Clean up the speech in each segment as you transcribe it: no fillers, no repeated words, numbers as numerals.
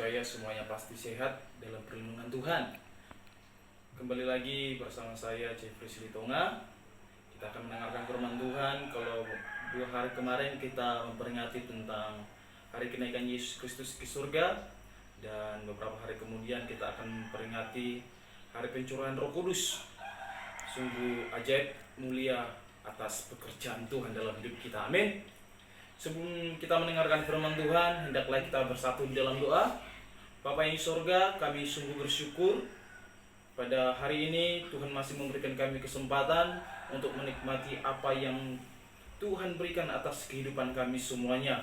percaya semuanya pasti sehat dalam perlindungan Tuhan. Kembali lagi bersama saya Jeffrey Silitonga. Kita akan mendengarkan firman Tuhan. Kalau 2 hari kemarin kita memperingati tentang hari kenaikan Yesus Kristus ke surga, dan beberapa hari kemudian kita akan memperingati hari pencurahan Roh Kudus. Sungguh ajaib mulia atas pekerjaan Tuhan dalam hidup kita. Amin. Sebelum kita mendengarkan firman Tuhan, hendaklah kita bersatu di dalam doa. Bapa yang di surga, kami sungguh bersyukur pada hari ini Tuhan masih memberikan kami kesempatan untuk menikmati apa yang Tuhan berikan atas kehidupan kami semuanya.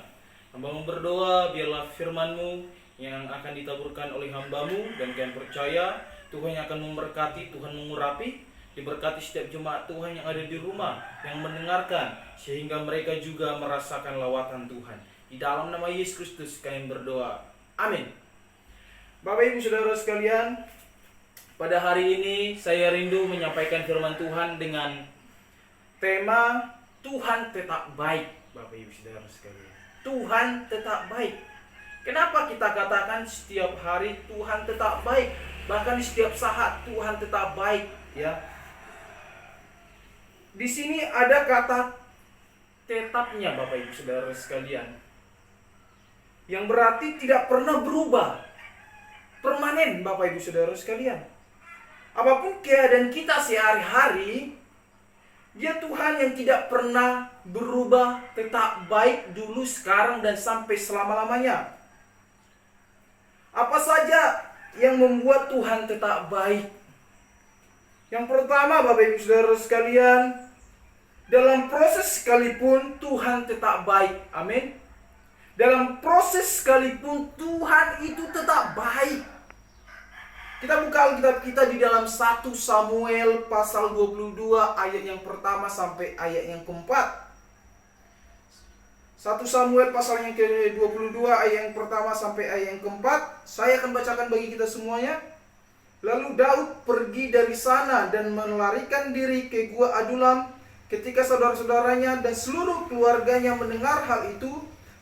Hamba-Mu berdoa, biarlah firman-Mu yang akan ditaburkan oleh hamba-Mu, dan kami percaya Tuhan yang akan memberkati, Tuhan mengurapi. Diberkati setiap jemaat Tuhan yang ada di rumah, yang mendengarkan, sehingga mereka juga merasakan lawatan Tuhan. Di dalam nama Yesus Kristus kami berdoa. Amin. Bapak Ibu Saudara sekalian, pada hari ini saya rindu menyampaikan firman Tuhan dengan tema Tuhan tetap baik. Bapak Ibu Saudara sekalian, Tuhan tetap baik. Kenapa kita katakan setiap hari Tuhan tetap baik? Bahkan di setiap saat Tuhan tetap baik, ya. Di sini ada kata tetapnya, Bapak Ibu Saudara sekalian, yang berarti tidak pernah berubah, permanen, Bapak Ibu Saudara sekalian. Apapun keadaan kita sehari-hari, Dia Tuhan yang tidak pernah berubah, tetap baik dulu, sekarang, dan sampai selama-lamanya. Apa saja yang membuat Tuhan tetap baik? Yang pertama, Bapak Ibu Saudara sekalian, dalam proses sekalipun Tuhan tetap baik. Amin. Dalam proses sekalipun Tuhan itu tetap baik. Kita buka Alkitab kita di dalam 1 Samuel pasal 22 ayat yang pertama sampai ayat yang keempat. 1 Samuel pasal yang ke-22 ayat yang pertama sampai ayat yang keempat. Saya akan bacakan bagi kita semuanya. Lalu Daud pergi dari sana dan melarikan diri ke Gua Adulam. Ketika saudara-saudaranya dan seluruh keluarganya mendengar hal itu,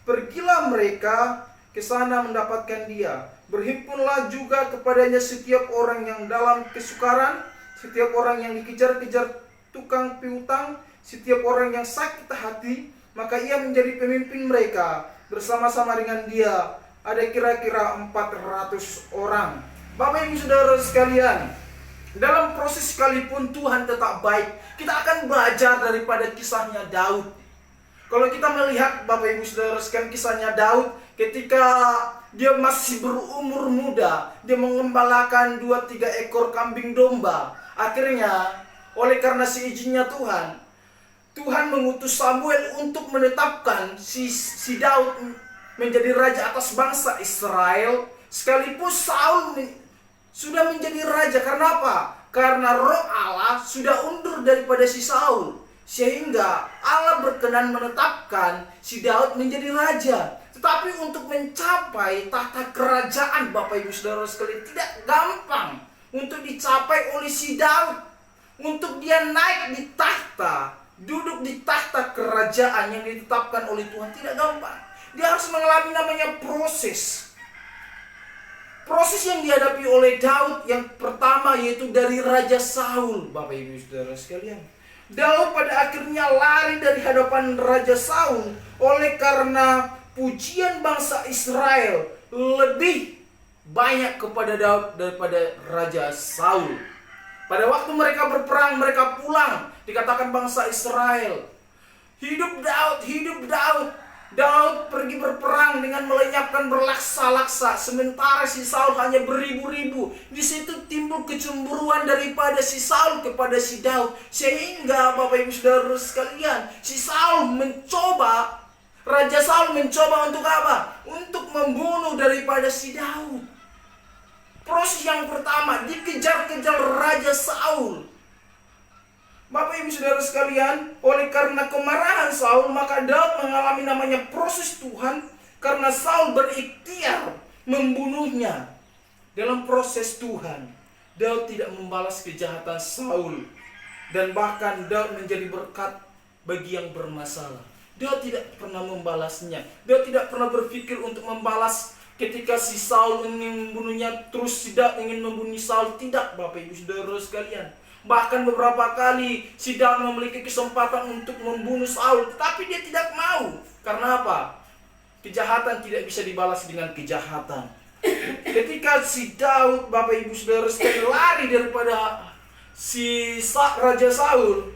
pergilah mereka ke sana mendapatkan dia. Berhimpunlah juga kepadanya setiap orang yang dalam kesukaran, setiap orang yang dikejar-kejar tukang piutang, setiap orang yang sakit hati, maka ia menjadi pemimpin mereka. Bersama-sama dengan dia ada kira-kira 400 orang. Bapak Ibu Saudara sekalian, dalam proses sekalipun Tuhan tetap baik. Kita akan belajar daripada kisahnya Daud. Kalau kita melihat, Bapak Ibu Saudara sekalian, kisahnya Daud ketika dia masih berumur muda, dia mengembalakan 2-3 ekor kambing domba. Akhirnya, oleh karena seizinnya Tuhan, Tuhan mengutus Samuel untuk menetapkan si Daud menjadi raja atas bangsa Israel. Sekaligus Saul sudah menjadi raja. Karena apa? Karena roh Allah sudah undur daripada si Saul, sehingga Allah berkenan menetapkan si Daud menjadi raja. Tetapi untuk mencapai tahta kerajaan, Bapak Ibu Saudara sekalian, tidak gampang untuk dicapai oleh si Daud. Untuk dia naik di tahta, duduk di tahta kerajaan yang ditetapkan oleh Tuhan, tidak gampang. Dia harus mengalami namanya proses. Proses yang dihadapi oleh Daud yang pertama yaitu dari Raja Saul, Bapak Ibu Saudara sekalian. Daud pada akhirnya lari dari hadapan Raja Saul oleh karena pujian bangsa Israel lebih banyak kepada Daud daripada Raja Saul. Pada waktu mereka berperang, mereka pulang, dikatakan bangsa Israel, hidup Daud, hidup Daud. Daud pergi berperang dengan melenyapkan berlaksa-laksa, sementara si Saul hanya beribu-ribu. Di situ timbul kecemburuan daripada si Saul kepada si Daud, sehingga Bapak Ibu Saudara sekalian, Raja Saul mencoba untuk apa? Untuk membunuh daripada si Daud. Proses yang pertama, dikejar-kejar Raja Saul. Bapak Ibu Saudara sekalian, oleh karena kemarahan Saul, maka Daud mengalami namanya proses Tuhan, karena Saul berikhtiar membunuhnya. Dalam proses Tuhan, Daud tidak membalas kejahatan Saul, dan bahkan Daud menjadi berkat bagi yang bermasalah. Daud tidak pernah membalasnya. Daud tidak pernah berpikir untuk membalas ketika si Saul ingin membunuhnya, terus si Daud ingin membunuh Saul. Tidak, Bapak Ibu Saudara sekalian. Bahkan beberapa kali si Daud memiliki kesempatan untuk membunuh Saul, tetapi dia tidak mau. Karena apa? Kejahatan tidak bisa dibalas dengan kejahatan. Ketika si Daud, Bapak Ibu Saudara sekalian, lari daripada si Raja Saul,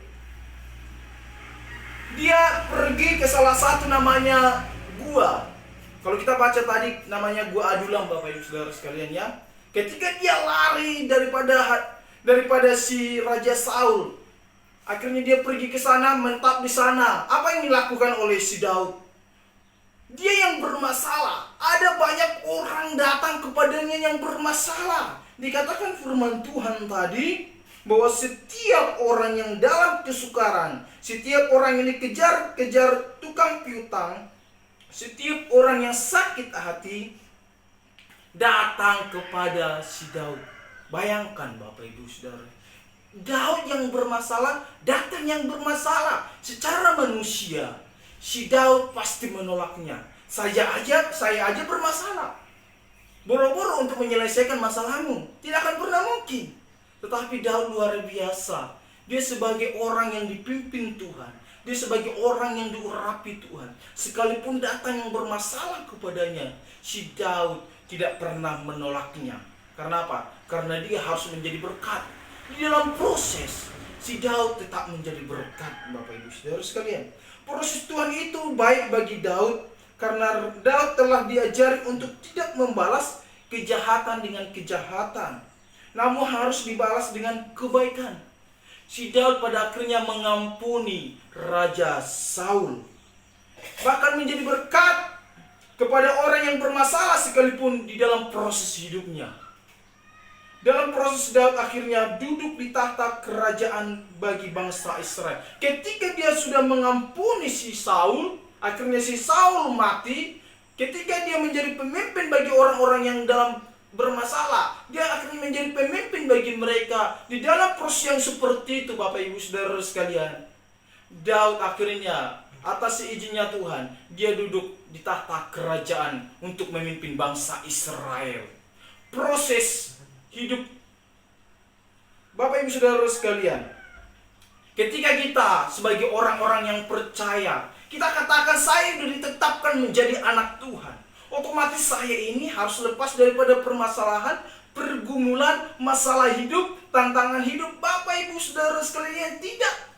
dia pergi ke salah satu namanya gua. Kalau kita baca tadi namanya gua Adulam, Bapak Ibu Saudara sekalian ya. Ketika dia lari daripada si Raja Saul, akhirnya dia pergi ke sana, menetap di sana. Apa yang dilakukan oleh si Daud? Dia yang bermasalah. Ada banyak orang datang kepadanya yang bermasalah. Dikatakan firman Tuhan tadi bahwa setiap orang yang dalam kesukaran, setiap orang yang dikejar-kejar tukang piutang, setiap orang yang sakit hati datang kepada si Daud. Bayangkan Bapak Ibu Saudara, Daud yang bermasalah datang yang bermasalah. Secara manusia, si Daud pasti menolaknya. Saya aja bermasalah. Boro-boro untuk menyelesaikan masalahmu, tidak akan pernah mungkin. Tetapi Daud luar biasa. Dia sebagai orang yang dipimpin Tuhan, dia sebagai orang yang diurapi Tuhan, sekalipun datang yang bermasalah kepadanya, si Daud tidak pernah menolaknya. Karena apa? Karena dia harus menjadi berkat. Di dalam proses, si Daud tetap menjadi berkat, Bapak Ibu Saudara sekalian. Proses Tuhan itu baik bagi Daud, karena Daud telah diajari untuk tidak membalas kejahatan dengan kejahatan, namun harus dibalas dengan kebaikan. Si Daud pada akhirnya mengampuni Raja Saul, bahkan menjadi berkat kepada orang yang bermasalah sekalipun di dalam proses hidupnya. Dalam proses Daud akhirnya duduk di tahta kerajaan bagi bangsa Israel. Ketika dia sudah mengampuni si Saul, akhirnya si Saul mati. Ketika dia menjadi pemimpin bagi orang-orang yang dalam bermasalah, dia akan menjadi pemimpin bagi mereka. Di dalam proses yang seperti itu, Bapak Ibu Saudara sekalian, Daud akhirnya atas izinnya Tuhan, dia duduk di tahta kerajaan untuk memimpin bangsa Israel. Proses hidup, Bapak Ibu Saudara sekalian, ketika kita sebagai orang-orang yang percaya, kita katakan saya sudah ditetapkan menjadi anak Tuhan, otomatis saya ini harus lepas daripada permasalahan, pergumulan, masalah hidup, tantangan hidup. Bapak Ibu Saudara sekalian, tidak.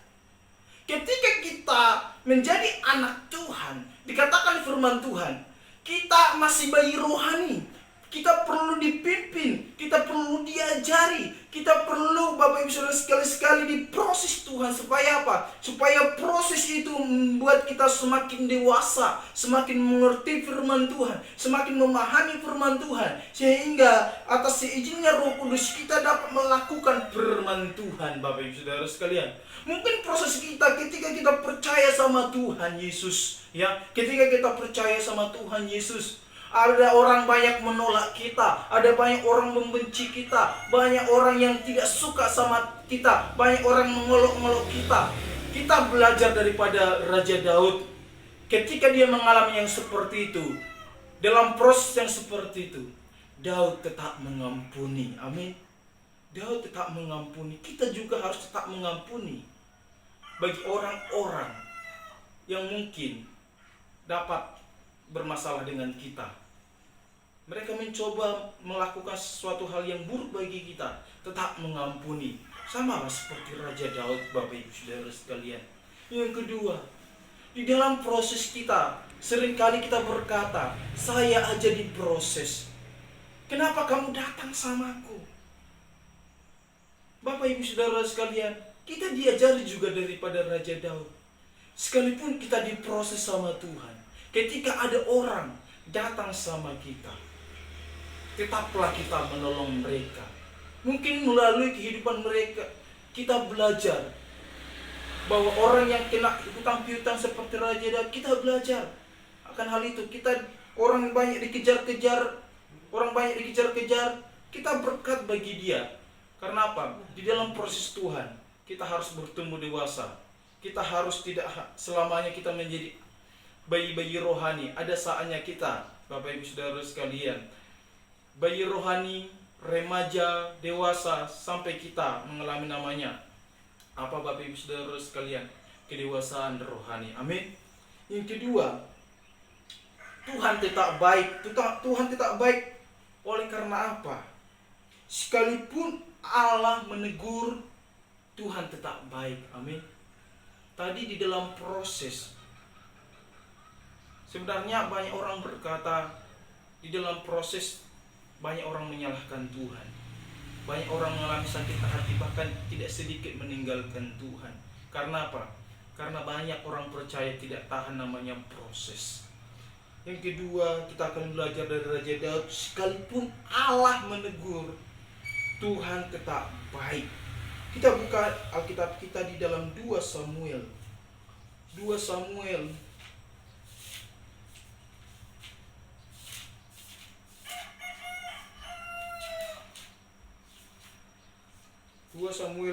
Ketika kita menjadi anak Tuhan, dikatakan firman Tuhan, kita masih bayi rohani. Kita perlu dipimpin, kita perlu diajari, kita perlu Bapak Ibu Saudara sekali-sekali diproses Tuhan. Supaya apa? Supaya proses itu membuat kita semakin dewasa, semakin mengerti firman Tuhan, semakin memahami firman Tuhan, sehingga atas izinnya Roh Kudus kita dapat melakukan firman Tuhan. Bapak Ibu Saudara sekalian, mungkin proses kita ketika kita percaya sama Tuhan Yesus, ya, ketika kita percaya sama Tuhan Yesus, ada orang banyak menolak kita, ada banyak orang membenci kita, banyak orang yang tidak suka sama kita, banyak orang mengolok-olok kita. Kita belajar daripada Raja Daud. Ketika dia mengalami yang seperti itu, dalam proses yang seperti itu, Daud tetap mengampuni. Amin. Daud tetap mengampuni. Kita juga harus tetap mengampuni bagi orang-orang yang mungkin dapat bermasalah dengan kita. Mereka mencoba melakukan sesuatu hal yang buruk bagi kita, tetap mengampuni. Sama seperti Raja Daud, Bapak Ibu Saudara sekalian. Yang kedua, di dalam proses kita, seringkali kita berkata, saya aja diproses, kenapa kamu datang samaku? Bapak Ibu Saudara sekalian, kita diajari juga daripada Raja Daud. Sekalipun kita diproses sama Tuhan, ketika ada orang datang sama kita, tetaplah kita menolong mereka. Mungkin melalui kehidupan mereka, kita belajar bahwa orang yang kena hutang piutang seperti Raja Daud, kita belajar akan hal itu. Orang banyak dikejar-kejar, kita berkat bagi dia. Karena apa? Di dalam proses Tuhan, kita harus bertumbuh dewasa. Kita harus tidak selamanya kita menjadi bayi-bayi rohani. Ada saatnya kita, Bapak Ibu Saudara sekalian. Bayi rohani, remaja, dewasa, sampai kita mengalami namanya apa Bapak Ibu Saudara sekalian? Kedewasaan rohani. Amin. Yang kedua, Tuhan tetap baik. Tuhan tetap baik. Oleh karena apa? Sekalipun Allah menegur, Tuhan tetap baik. Amin. Tadi di dalam proses, sebenarnya banyak orang berkata di dalam proses banyak orang menyalahkan Tuhan. Banyak orang mengalami sakit hati, bahkan tidak sedikit meninggalkan Tuhan. Karena apa? Karena banyak orang percaya tidak tahan namanya proses. Yang kedua, kita akan belajar dari Raja Daud. Sekalipun Allah menegur, Tuhan tetap baik. Kita buka Alkitab kita di dalam 2 Samuel. 2 Samuel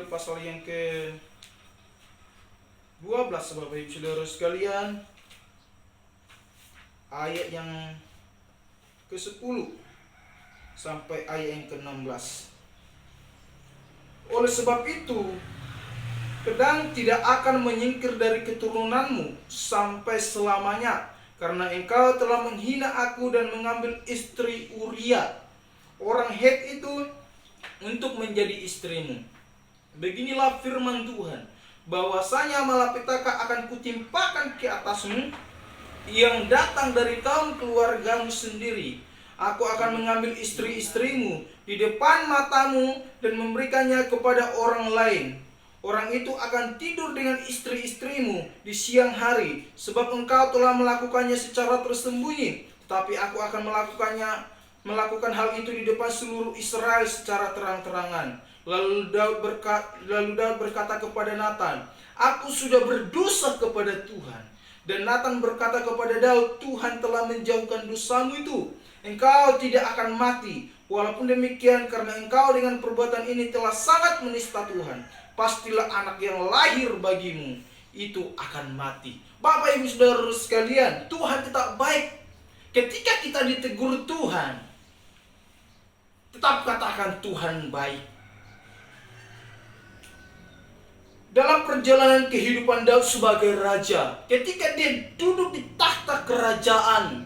pasal yang ke 12 Bapak Ibu Saudara sekalian, ayat yang ke-10 sampai ayat yang ke-16. Oleh sebab itu, pedang tidak akan menyingkir dari keturunanmu sampai selamanya, karena engkau telah menghina aku dan mengambil istri Uria, orang Het itu, untuk menjadi istrimu. Beginilah firman Tuhan, bahwasanya malapetaka akan kutimpakan ke atasmu, yang datang dari kaum keluargamu sendiri. Aku akan mengambil istri-istrimu di depan matamu dan memberikannya kepada orang lain. Orang itu akan tidur dengan istri-istrimu di siang hari, sebab engkau telah melakukannya secara tersembunyi. Tetapi aku akan melakukan hal itu di depan seluruh Israel secara terang-terangan. Lalu Daud berkata kepada Nathan, aku sudah berdosa kepada Tuhan. Dan Nathan berkata kepada Daud, Tuhan telah menjauhkan dosamu itu. Engkau tidak akan mati. Walaupun demikian, karena engkau dengan perbuatan ini telah sangat menista Tuhan, pastilah anak yang lahir bagimu itu akan mati. Bapak Ibu Saudara sekalian, Tuhan tetap baik. Ketika kita ditegur Tuhan, tetap katakan Tuhan baik. Dalam perjalanan kehidupan Daud sebagai raja, ketika dia duduk di tahta kerajaan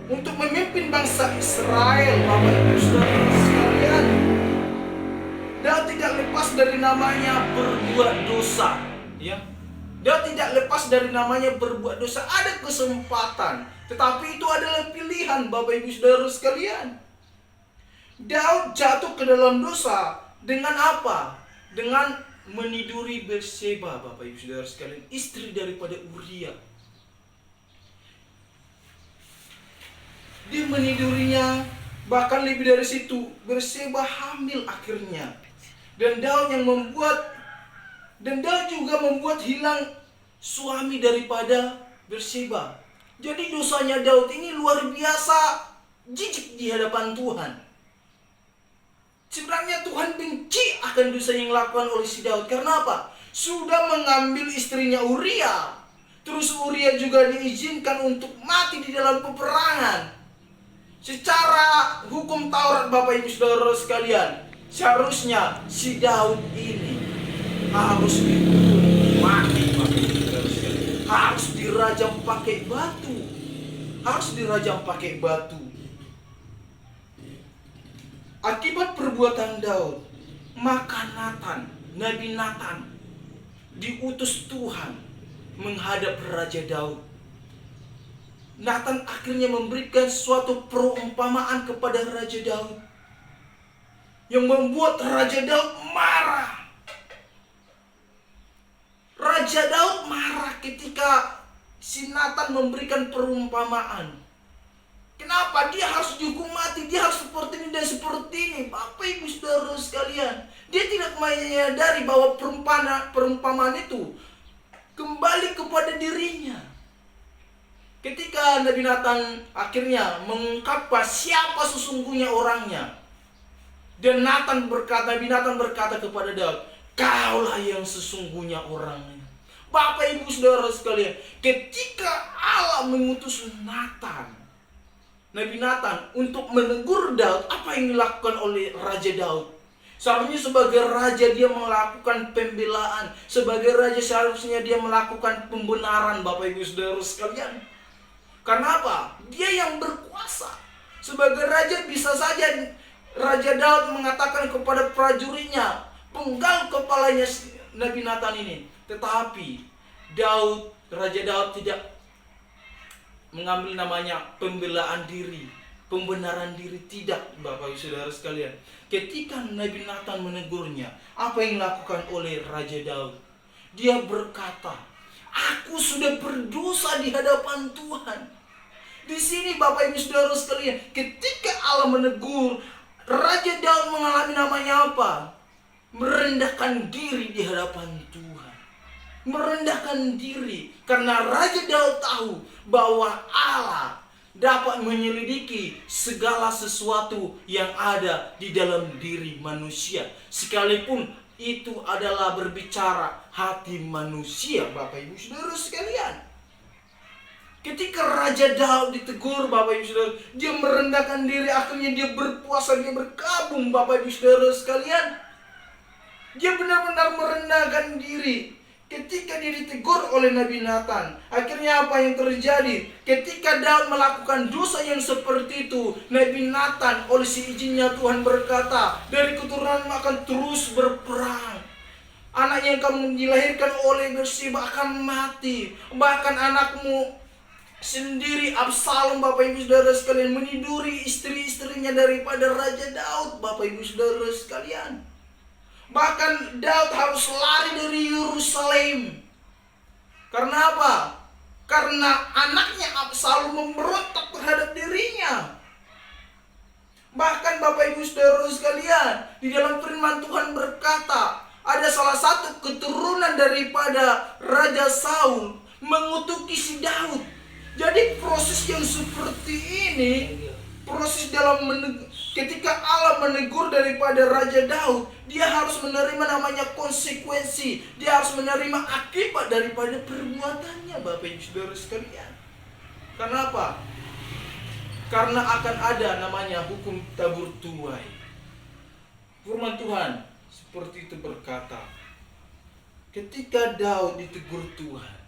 untuk memimpin bangsa Israel, Bapak Ibu Saudara sekalian, Daud tidak lepas dari namanya berbuat dosa. Ya, Daud tidak lepas dari namanya berbuat dosa. Ada kesempatan, tetapi itu adalah pilihan, Bapak Ibu Saudara sekalian. Daud jatuh ke dalam dosa dengan apa? Dengan meniduri Batseba, Bapak Ibu Saudara sekalian, istri daripada Uria. Dia menidurinya, bahkan lebih dari situ, Batseba hamil akhirnya. Dan Daud juga membuat hilang suami daripada Batseba. Jadi dosanya Daud ini luar biasa jijik di hadapan Tuhan. Sebenarnya Tuhan benci akan dosa yang dilakukan oleh si Daud. Karena apa? Sudah mengambil istrinya Uria. Terus Uria juga diizinkan untuk mati di dalam peperangan. Secara hukum Taurat, Bapak Ibu Saudara sekalian, seharusnya si Daud ini harus dihukum mati, Bapak Ibu Saudara sekalian. Harus dirajam pakai batu. Akibat perbuatan Daud, maka Nabi Nathan diutus Tuhan menghadap Raja Daud. Nathan akhirnya memberikan suatu perumpamaan kepada Raja Daud yang membuat Raja Daud marah. Raja Daud marah ketika si Nathan memberikan perumpamaan. Kenapa dia harus dihukum mati? Dia harus seperti ini dan seperti ini. Bapak Ibu Saudara sekalian, dia tidak menyadari bahwa perumpamaan itu kembali kepada dirinya. Ketika Nabi Nathan akhirnya mengungkapkan siapa sesungguhnya orangnya, dan Nabi Nathan berkata kepada Daud, kaulah yang sesungguhnya orangnya. Bapak Ibu Saudara sekalian, ketika Allah mengutus Nathan Nabi Nathan untuk menegur Daud. Apa yang dilakukan oleh Raja Daud? Seharusnya sebagai raja dia melakukan pembelaan. Sebagai raja seharusnya dia melakukan pembenaran, Bapak Ibu Saudara sekalian. Karena apa? Dia yang berkuasa. Sebagai raja bisa saja Raja Daud mengatakan kepada prajuritnya, penggal kepalanya Nabi Nathan ini. Tetapi Raja Daud tidak mengambil namanya pembelaan diri, pembenaran diri, tidak, Bapak Ibu Saudara sekalian. Ketika Nabi Nathan menegurnya, apa yang dilakukan oleh Raja Daud? Dia berkata, aku sudah berdosa di hadapan Tuhan. Di sini Bapak Ibu Saudara sekalian, ketika Allah menegur, Raja Daud mengalami namanya apa? Merendahkan diri di hadapan Tuhan. Merendahkan diri karena Raja Daud tahu bahwa Allah dapat menyelidiki segala sesuatu yang ada di dalam diri manusia, sekalipun itu adalah berbicara hati manusia, Bapak Ibu Saudara sekalian. Ketika Raja Daud ditegur, Bapak Ibu Saudara, dia merendahkan diri, akhirnya dia berpuasa, dia berkabung, Bapak Ibu Saudara sekalian. Dia benar-benar merendahkan diri. Ketika dia ditegur oleh Nabi Nathan, akhirnya apa yang terjadi? Ketika Daud melakukan dosa yang seperti itu, Nabi Nathan oleh si izinnya Tuhan berkata, dari keturunanmu akan terus berperang. Anak yang kamu dilahirkan oleh Berseba akan mati. Bahkan anakmu sendiri Absalom, Bapak Ibu Saudara sekalian, meniduri istri-istrinya daripada Raja Daud, Bapak Ibu Saudara sekalian. Bahkan Daud harus lari dari Yerusalem. Karena apa? Karena anaknya Absalom memberontak terhadap dirinya. Bahkan Bapak Ibu Saudara sekalian, di dalam firman Tuhan berkata, ada salah satu keturunan daripada Raja Saul mengutuki si Daud. Jadi proses yang seperti ini, proses dalam ketika Allah menegur daripada Raja Daud, dia harus menerima namanya konsekuensi. Dia harus menerima akibat daripada perbuatannya, Bapak Ibu Saudara sekalian. Kenapa? Karena akan ada namanya hukum tabur tuai. Firman Tuhan seperti itu berkata, ketika Daud ditegur Tuhan,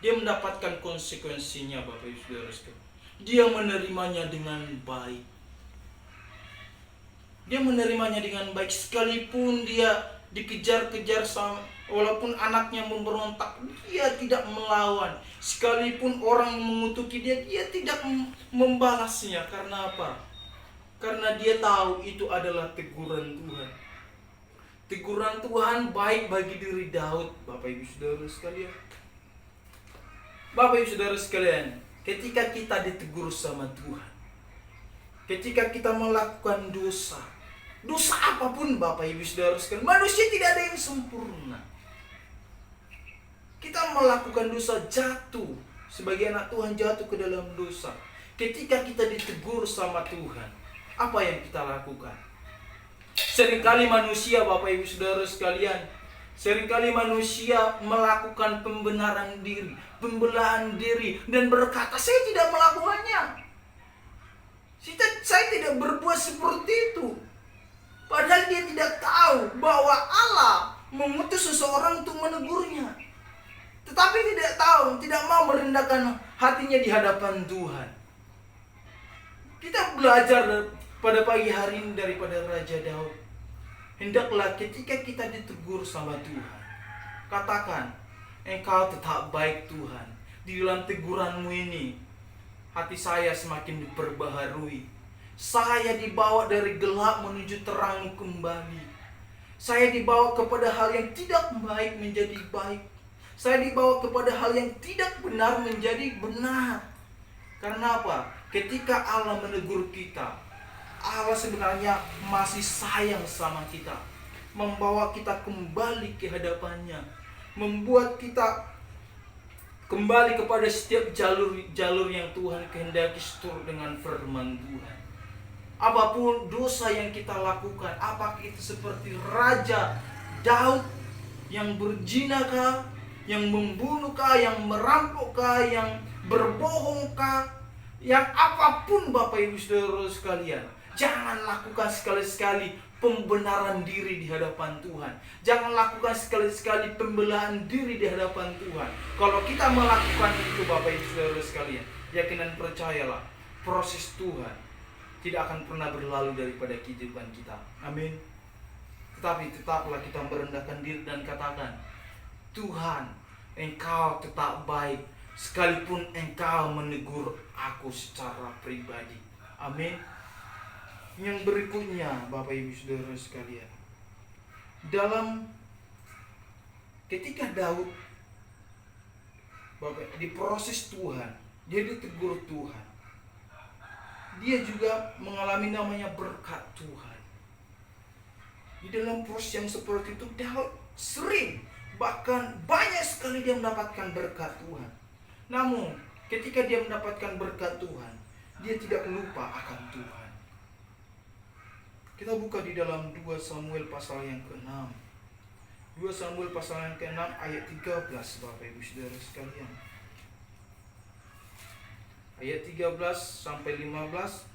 dia mendapatkan konsekuensinya, Bapak Ibu Saudara sekalian. Dia menerimanya dengan baik. Dia menerimanya dengan baik, sekalipun dia dikejar-kejar sama, walaupun anaknya memberontak, dia tidak melawan. Sekalipun orang mengutuki dia, dia tidak membalasnya. Karena apa? Karena dia tahu itu adalah teguran Tuhan. Teguran Tuhan baik bagi diri Daud, Bapak Ibu Saudara sekalian. Bapak Ibu Saudara sekalian, ketika kita ditegur sama Tuhan, ketika kita melakukan dosa apapun, Bapak Ibu Saudara sekalian, manusia tidak ada yang sempurna. Kita melakukan dosa, jatuh sebagai anak Tuhan, jatuh ke dalam dosa. Ketika kita ditegur sama Tuhan, apa yang kita lakukan? Seringkali manusia, Bapak Ibu Saudara sekalian, seringkali manusia melakukan pembenaran diri, pembelaan diri, dan berkata, saya tidak melakukannya, saya tidak berbuat seperti itu. Padahal dia tidak tahu bahwa Allah mengutus seseorang untuk menegurnya. Tetapi tidak tahu, tidak mau merendahkan hatinya di hadapan Tuhan. Kita belajar pada pagi hari ini daripada Raja Daud. Hendaklah ketika kita ditegur sama Tuhan, katakan, engkau tetap baik Tuhan. Di dalam teguranmu ini, hati saya semakin diperbaharui. Saya dibawa dari gelap menuju terang kembali. Saya dibawa kepada hal yang tidak baik menjadi baik. Saya dibawa kepada hal yang tidak benar menjadi benar. Karena apa? Ketika Allah menegur kita, Allah sebenarnya masih sayang sama kita, membawa kita kembali ke hadapannya, membuat kita kembali kepada setiap jalur yang Tuhan kehendaki seturut dengan firman Tuhan. Apapun dosa yang kita lakukan, apakah itu seperti Raja Daud yang berzinakah, yang membunuhkah, yang merampokkah, yang berbohongkah, Yang apapun Bapak Ibu Saudara sekalian, jangan lakukan sekali-sekali pembenaran diri di hadapan Tuhan. Jangan lakukan sekali-sekali pembelaan diri di hadapan Tuhan. Kalau kita melakukan itu Bapak Ibu Saudara sekalian, yakin dan percayalah, proses Tuhan tidak akan pernah berlalu daripada kehidupan kita. Amin. Tetapi tetaplah kita merendahkan diri dan katakan, Tuhan, Engkau tetap baik, sekalipun Engkau menegur aku secara pribadi. Amin. Yang berikutnya Bapak Ibu Saudara sekalian, ketika Daud Bapak diproses Tuhan, dia ditegur Tuhan, dia juga mengalami namanya berkat Tuhan. Di dalam proses yang seperti itu, Daud sering, bahkan banyak sekali dia mendapatkan berkat Tuhan. Namun ketika dia mendapatkan berkat Tuhan, dia tidak lupa akan Tuhan. Kita buka di dalam 2 Samuel pasal yang ke-6. 2 Samuel pasal yang ke-6 ayat 13 Bapak Ibu Saudara sekalian. Ayat 13 sampai 15.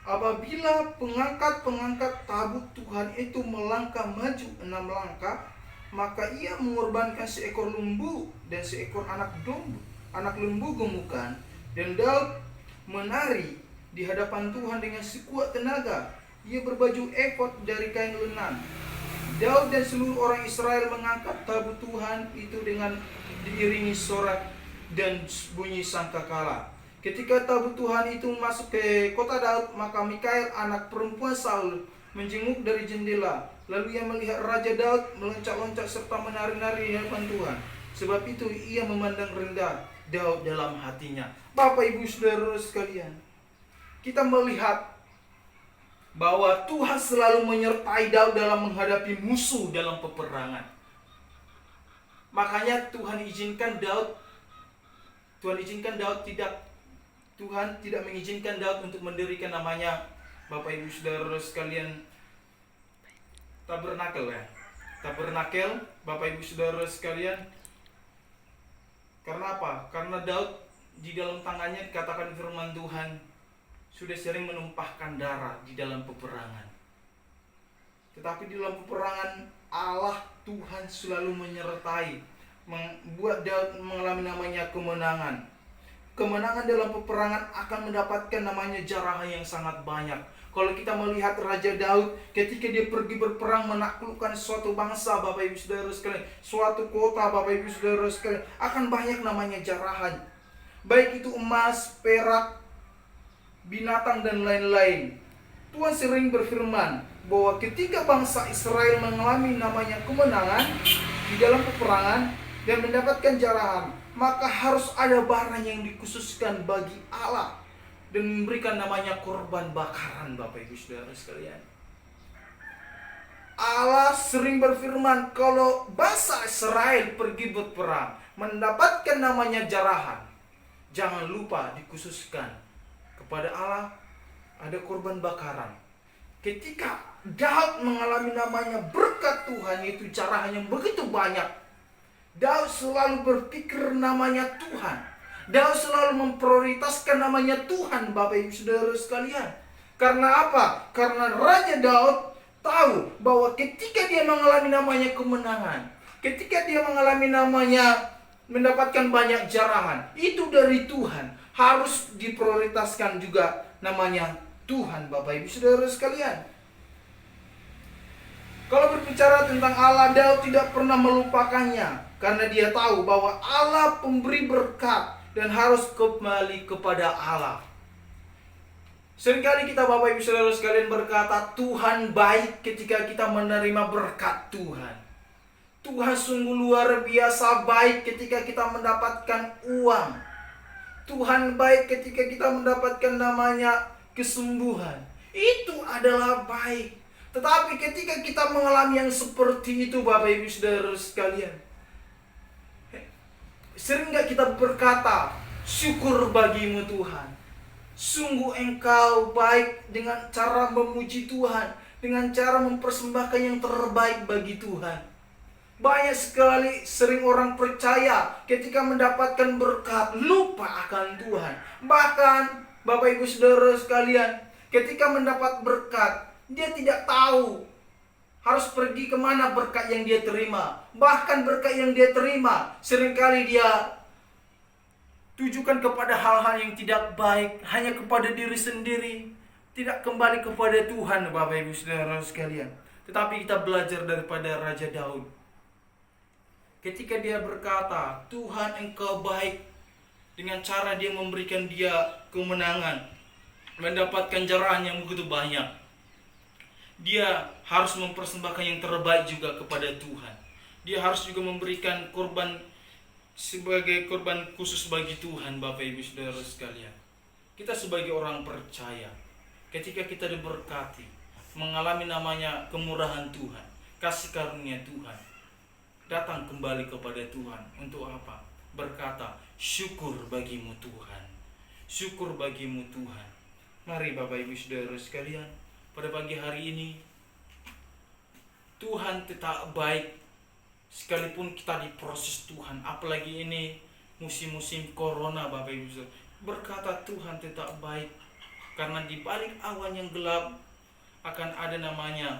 Apabila pengangkat-pengangkat tabut Tuhan itu melangkah maju 6 langkah, maka ia mengorbankan seekor lembu dan seekor anak lembu gemukan, dan Daud menari di hadapan Tuhan dengan sekuat tenaga. Ia berbaju efod dari kain lenan. Daud dan seluruh orang Israel mengangkat tabut Tuhan itu dengan diiringi sorak dan bunyi sangkakala. Ketika tabut Tuhan itu masuk ke kota Daud, maka Mikhail anak perempuan Saul menjenguk dari jendela. Lalu ia melihat Raja Daud meloncat-loncat serta menari-nari di hadapan Tuhan. Sebab itu ia memandang rendah Daud dalam hatinya. Bapak Ibu Saudara sekalian, kita melihat bahwa Tuhan selalu menyertai Daud dalam menghadapi musuh dalam peperangan. Makanya Tuhan tidak mengizinkan Daud untuk mendirikan namanya, Bapak Ibu Saudara sekalian, tabernakel ya. Tabernakel, Bapak Ibu Saudara sekalian. Karena apa? Karena Daud di dalam tangannya dikatakan firman Tuhan sudah sering menumpahkan darah di dalam peperangan. Tetapi di dalam peperangan Allah Tuhan selalu menyertai, membuat Daud mengalami namanya kemenangan. Kemenangan dalam peperangan akan mendapatkan namanya jarahan yang sangat banyak. Kalau kita melihat Raja Daud ketika dia pergi berperang menaklukkan suatu bangsa, Bapak Ibu Saudara sekalian, suatu kota, Bapak Ibu Saudara sekalian, akan banyak namanya jarahan. Baik itu emas, perak, binatang dan lain-lain. Tuhan sering berfirman bahwa ketika bangsa Israel mengalami namanya kemenangan di dalam peperangan dan mendapatkan jarahan, maka harus ada barang yang dikhususkan bagi Allah dan memberikan namanya korban bakaran, Bapak Ibu Saudara sekalian. Allah sering berfirman kalau bangsa Israel pergi berperang mendapatkan namanya jarahan, jangan lupa dikhususkan kepada Allah ada korban bakaran. Ketika Daud mengalami namanya berkat Tuhan, yaitu jarahan yang begitu banyak, Daud selalu berpikir namanya Tuhan. Daud selalu memprioritaskan namanya Tuhan, Bapak Ibu Saudara sekalian. Karena apa? Karena Raja Daud tahu bahwa ketika dia mengalami namanya kemenangan, ketika dia mengalami namanya mendapatkan banyak jarahan, itu dari Tuhan. Harus diprioritaskan juga namanya Tuhan, Bapak Ibu Saudara sekalian. Kalau berbicara tentang Allah, Daud tidak pernah melupakannya, karena dia tahu bahwa Allah pemberi berkat dan harus kembali kepada Allah. Seringkali kita, Bapak Ibu Saudara sekalian, berkata Tuhan baik ketika kita menerima berkat Tuhan. Tuhan sungguh luar biasa baik ketika kita mendapatkan uang. Tuhan baik ketika kita mendapatkan namanya kesembuhan. Itu adalah baik. Tetapi ketika kita mengalami yang seperti itu, Bapak Ibu Saudara sekalian, sering gak kita berkata, syukur bagimu Tuhan. Sungguh Engkau baik, dengan cara memuji Tuhan, dengan cara mempersembahkan yang terbaik bagi Tuhan. Banyak sekali sering orang percaya ketika mendapatkan berkat lupa akan Tuhan. Bahkan Bapak Ibu Saudara sekalian, ketika mendapat berkat dia tidak tahu harus pergi kemana berkat yang dia terima. Bahkan berkat yang dia terima seringkali dia tujukan kepada hal-hal yang tidak baik, hanya kepada diri sendiri, tidak kembali kepada Tuhan, Bapak Ibu Saudara sekalian. Tetapi kita belajar daripada Raja Daud. Ketika dia berkata, Tuhan Engkau baik, dengan cara dia memberikan dia kemenangan, mendapatkan jarahan yang begitu banyak. Dia harus mempersembahkan yang terbaik juga kepada Tuhan. Dia harus juga memberikan korban sebagai korban khusus bagi Tuhan, Bapak Ibu Saudara sekalian. Kita sebagai orang percaya, ketika kita diberkati, mengalami namanya kemurahan Tuhan, kasih karunia Tuhan, datang kembali kepada Tuhan. Untuk apa? Berkata, syukur bagimu Tuhan. Syukur bagimu Tuhan. Mari Bapak Ibu Saudara sekalian, pada pagi hari ini, Tuhan tetap baik. Sekalipun kita diproses Tuhan, apalagi ini musim-musim corona, Bapak Ibu Saudara, berkata Tuhan tetap baik. Karena di balik awan yang gelap akan ada namanya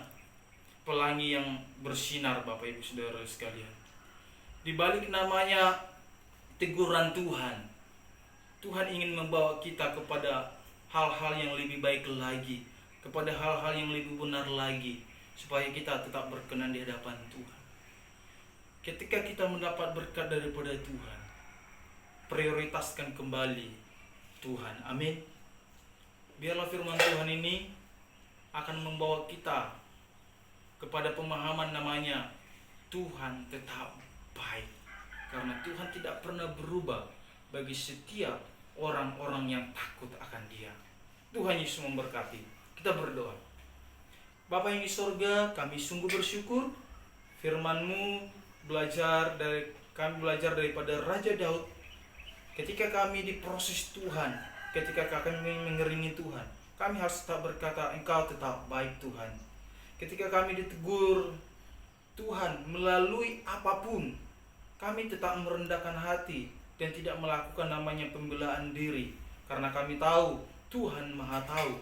pelangi yang bersinar, Bapak Ibu Saudara sekalian. Di balik namanya teguran Tuhan, Tuhan ingin membawa kita kepada hal-hal yang lebih baik lagi, kepada hal-hal yang lebih benar lagi, supaya kita tetap berkenan di hadapan Tuhan. Ketika kita mendapat berkat daripada Tuhan, prioritaskan kembali Tuhan. Amin. Biarlah firman Tuhan ini akan membawa kita kepada pemahaman namanya Tuhan tetap baik. Karena Tuhan tidak pernah berubah bagi setiap orang-orang yang takut akan Dia. Tuhan Yesus memberkati. Kita berdoa. Bapa yang di sorga, kami sungguh bersyukur firman-Mu kami belajar daripada Raja Daud. Ketika kami diproses Tuhan, ketika kami mengeringi Tuhan, kami harus tetap berkata, Engkau tetap baik Tuhan. Ketika kami ditegur Tuhan melalui apapun, kami tetap merendahkan hati dan tidak melakukan namanya pembelaan diri, karena kami tahu Tuhan Maha Tahu.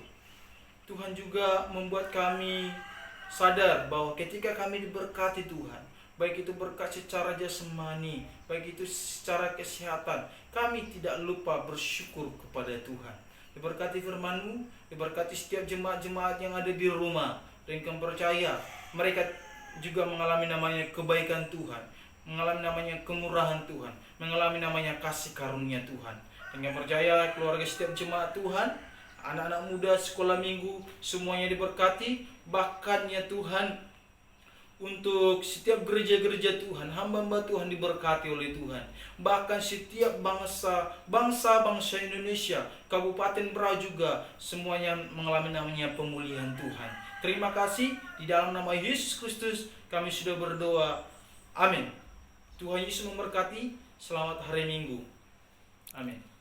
Tuhan juga membuat kami sadar bahwa ketika kami diberkati Tuhan, baik itu berkat secara jasmani, baik itu secara kesehatan, kami tidak lupa bersyukur kepada Tuhan. Diberkati firman-Mu, diberkati setiap jemaat-jemaat yang ada di rumah, dan kami percaya mereka juga mengalami namanya kebaikan Tuhan, mengalami namanya kemurahan Tuhan, mengalami namanya kasih karunia Tuhan. Dan kami percaya keluarga setiap jemaat Tuhan, anak-anak muda sekolah minggu, semuanya diberkati. Bahkan ya Tuhan, untuk setiap gereja-gereja Tuhan, hamba-hamba Tuhan diberkati oleh Tuhan. Bahkan setiap bangsa Indonesia, Kabupaten Berau juga, semuanya mengalami namanya pemulihan Tuhan. Terima kasih, di dalam nama Yesus Kristus kami sudah berdoa. Amin. Tuhan Yesus memberkati. Selamat hari Minggu. Amin.